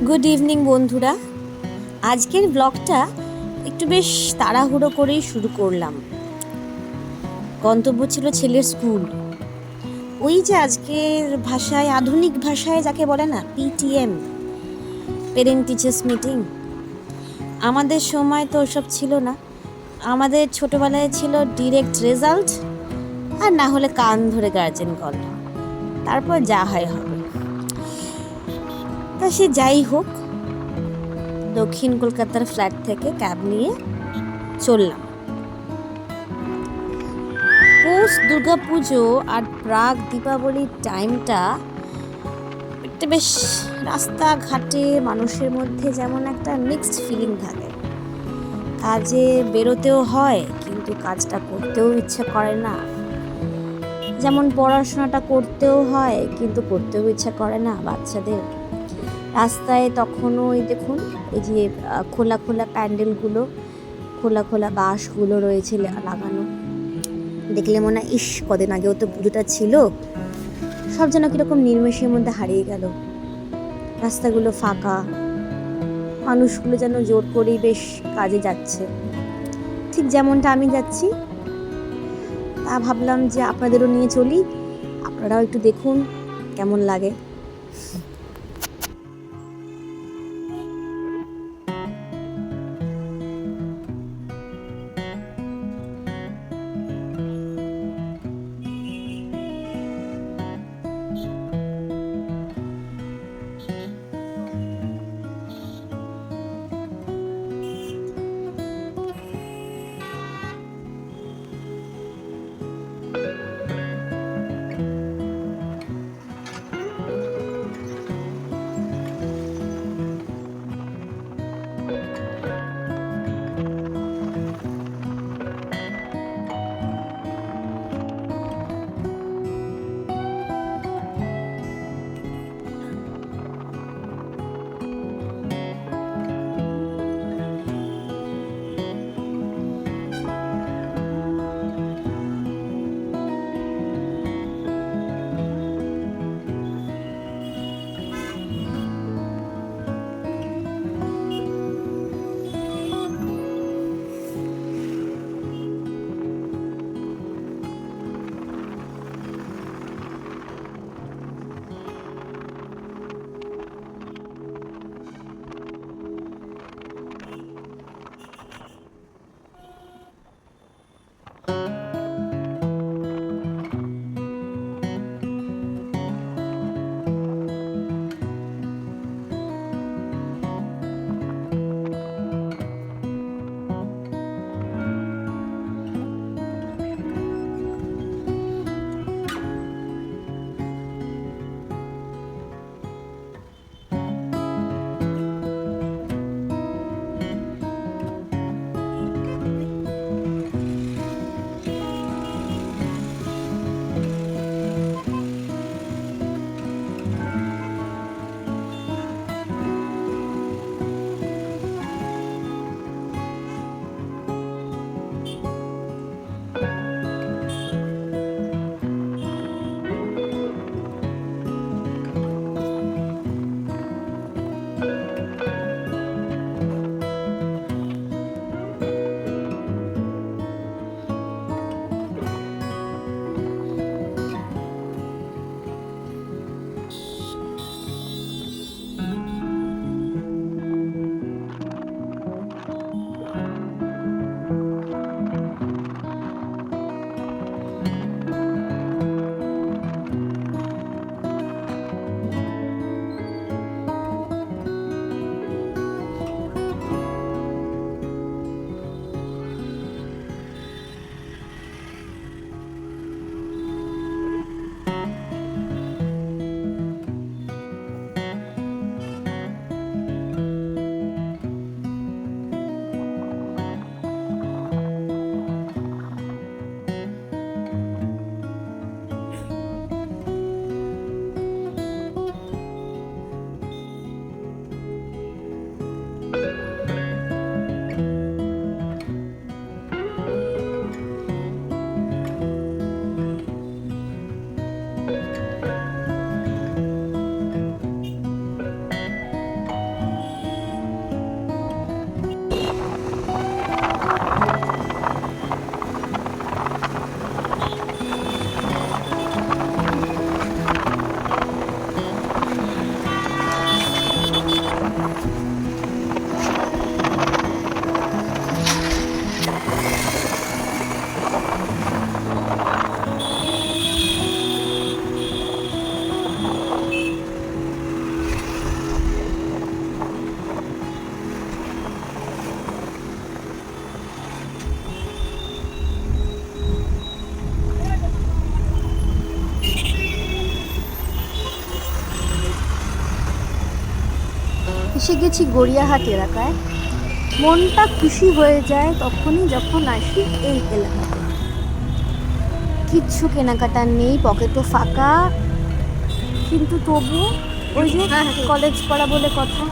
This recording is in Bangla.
গুড ইভিনিং বন্ধুরা। আজকের ব্লগটা একটু বেশ তাড়াহুড়ো করেই শুরু করলাম। গন্তব্য ছিল ছেলের স্কুল। ওই যে আজকের ভাষায়, আধুনিক ভাষায় যাকে বলে না, পিটিএম, পেরেন্ট টিচার্স মিটিং। আমাদের সময় তো ওসব ছিল না। আমাদের ছোটবেলায় ছিল ডিরেক্ট রেজাল্ট, আর না হলে কান ধরে গার্জেন কল, তারপর যা হয় হবে। তা সে যাই হোক, দক্ষিণ কলকাতার ফ্ল্যাট থেকে ক্যাব নিয়ে চললাম। পোস্ট দুর্গাপুজো আর প্রাক দীপাবলির টাইমটা একটা বেশ, রাস্তাঘাটে মানুষের মধ্যে যেমন একটা মিক্সড ফিলিং থাকে। কাজে বেরোতেও হয়, কিন্তু কাজটা করতেও ইচ্ছে করে না। যেমন পড়াশোনাটা করতেও হয়, কিন্তু করতেও ইচ্ছে করে না বাচ্চাদের। রাস্তায় তখনও ওই দেখুন, এই যে খোলা খোলা প্যান্ডেলগুলো, খোলা খোলা বাঁশগুলো রয়েছে লাগানো, দেখলে মনে হয় ইস, কদিন আগেও তো পুজোটা ছিল। সব যেন কিরকম নির্মেষের মধ্যে হারিয়ে গেল। রাস্তাগুলো ফাঁকা, মানুষগুলো যেন জোর করেই বেশ কাজে যাচ্ছে, ঠিক যেমনটা আমি যাচ্ছি। তা ভাবলাম যে আপনাদেরও নিয়ে চলি, আপনারাও একটু দেখুন কেমন লাগে। এসে গেছি গড়িয়াহাট এলাকায়। মনটা খুশি হয়ে যায় তখনই যখন আসি এই এলাকাতে। কিচ্ছু কেনাকাটা নেই, পকেটও ফাঁকা, কিন্তু তবু ওই যে কলেজ পড়া বলে কথা,